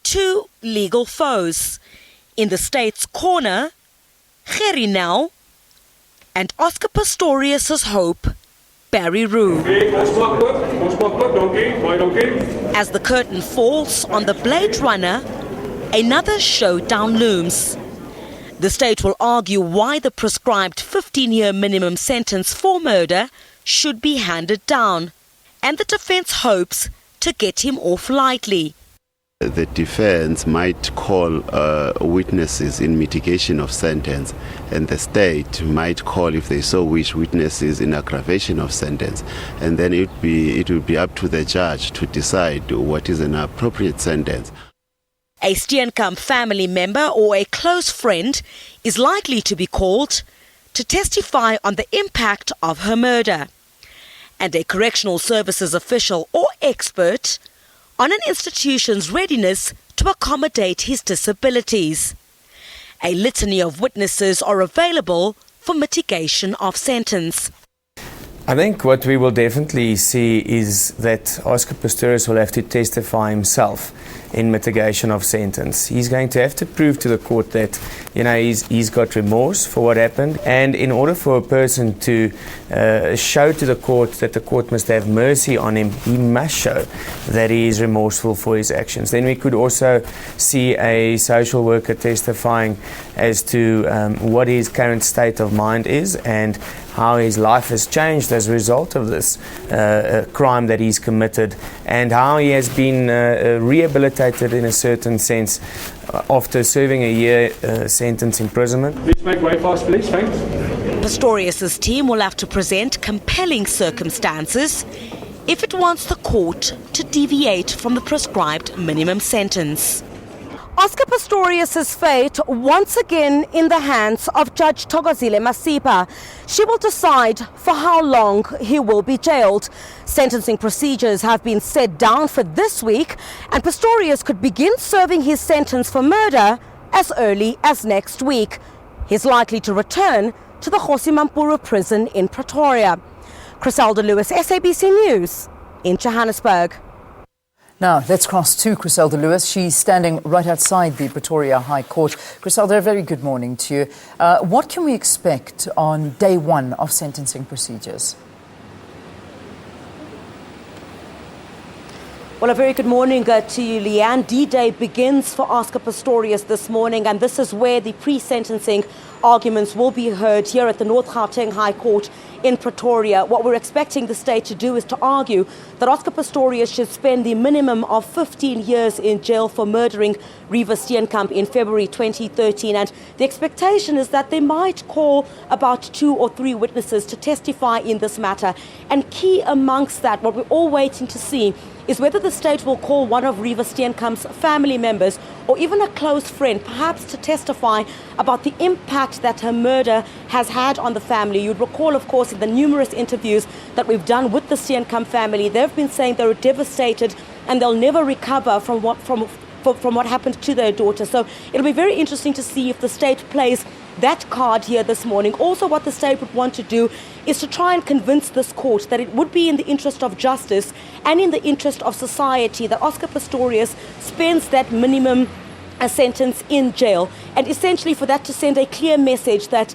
two legal foes. In the state's corner, Gerry Nel and Oscar Pistorius' hope, Barry Roo. As the curtain falls on the Blade Runner, another showdown looms. The state will argue why the prescribed 15-year minimum sentence for murder should be handed down, and the defense hopes to get him off lightly. The defense might call witnesses in mitigation of sentence, and the state might call, if they so wish, witnesses in aggravation of sentence. And then it would be up to the judge to decide what is an appropriate sentence. A Steenkamp family member or a close friend is likely to be called to testify on the impact of her murder. And a correctional services official or expert on an institution's readiness to accommodate his disabilities. A litany of witnesses are available for mitigation of sentence. I think what we will definitely see is that Oscar Pistorius will have to testify himself in mitigation of sentence. He's going to have to prove to the court that, he's got remorse for what happened. And in order for a person to show to the court that the court must have mercy on him, he must show that he is remorseful for his actions. Then we could also see a social worker testifying as to what his current state of mind is and how his life has changed as a result of this crime that he's committed, and how he has been rehabilitated in a certain sense after serving a year sentence imprisonment. Please make way fast, please. Thanks. Pistorius' team will have to present compelling circumstances if it wants the court to deviate from the prescribed minimum sentence. Oscar Pistorius' fate once again in the hands of Judge Thokozile Masipa. She will decide for how long he will be jailed. Sentencing procedures have been set down for this week, and Pistorius could begin serving his sentence for murder as early as next week. He's likely to return to the Kgosi prison in Pretoria. Griselda Lewis, SABC News in Johannesburg. Now, let's cross to Griselda Lewis. She's standing right outside the Pretoria High Court. Griselda, a very good morning to you. What can we expect on day one of sentencing procedures? Well, a very good morning to you, Leanne. D-Day begins for Oscar Pistorius this morning, and this is where the pre-sentencing arguments will be heard here at the North Gauteng High Court in Pretoria. What we're expecting the state to do is to argue that Oscar Pistorius should spend the minimum of 15 years in jail for murdering Reeva Steenkamp in February 2013. And the expectation is that they might call about 2 or 3 witnesses to testify in this matter. And key amongst that, what we're all waiting to see, is whether the state will call one of Reeva Steenkamp's family members or even a close friend, perhaps to testify about the impact that her murder has had on the family. You'd recall, of course, in the numerous interviews that we've done with the Steenkamp family, they've been saying they're devastated and they'll never recover from what happened to their daughter. So it'll be very interesting to see if the state plays that card here this morning. Also, what the state would want to do is to try and convince this court that it would be in the interest of justice and in the interest of society that Oscar Pistorius spends that minimum sentence in jail, and essentially for that to send a clear message that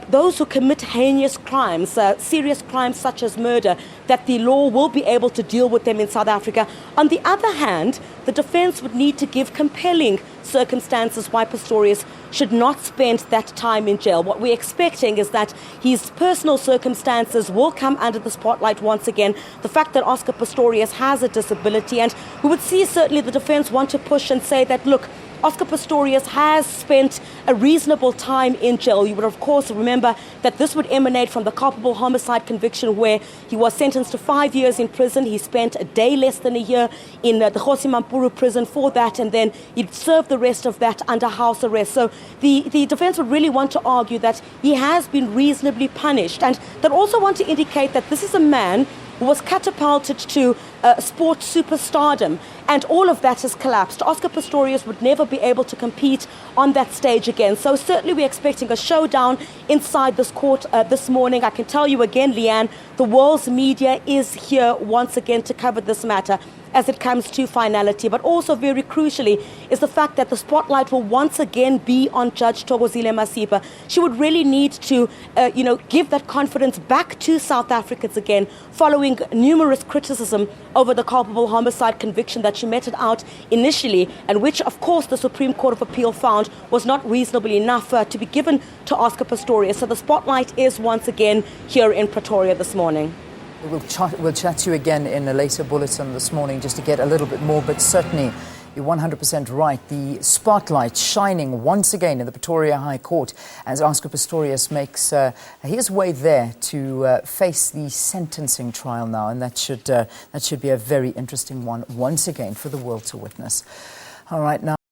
those who commit heinous crimes, serious crimes such as murder, that the law will be able to deal with them in South Africa. On the other hand, the defense would need to give compelling circumstances why Pistorius should not spend that time in jail. What we're expecting is that his personal circumstances will come under the spotlight once again. The fact that Oscar Pistorius has a disability, and we would see certainly the defense want to push and say that, look, Oscar Pistorius has spent a reasonable time in jail. You would, of course, remember that this would emanate from the culpable homicide conviction where he was sentenced to 5 years in prison. He spent a day less than a year in the Kgosi prison for that, and then he'd served the rest of that under house arrest. So the defense would really want to argue that he has been reasonably punished, and they'd also want to indicate that this is a man who was catapulted to sports superstardom, and all of that has collapsed. Oscar Pistorius would never be able to compete on that stage again. So certainly we're expecting a showdown inside this court this morning. I can tell you again, Leanne, the world's media is here once again to cover this matter as it comes to finality. But also very crucially is the fact that the spotlight will once again be on Judge Thokozile Masipa. She would really need to, give that confidence back to South Africans again, following numerous criticism over the culpable homicide conviction that she meted out initially, and which, of course, the Supreme Court of Appeal found was not reasonable enough to be given to Oscar Pistorius. So the spotlight is once again here in Pretoria this morning. We'll chat to you again in a later bulletin this morning just to get a little bit more, but certainly you're 100% right. The spotlight shining once again in the Pretoria High Court as Oscar Pistorius makes his way there to face the sentencing trial now, and that should be a very interesting one once again for the world to witness. All right, now.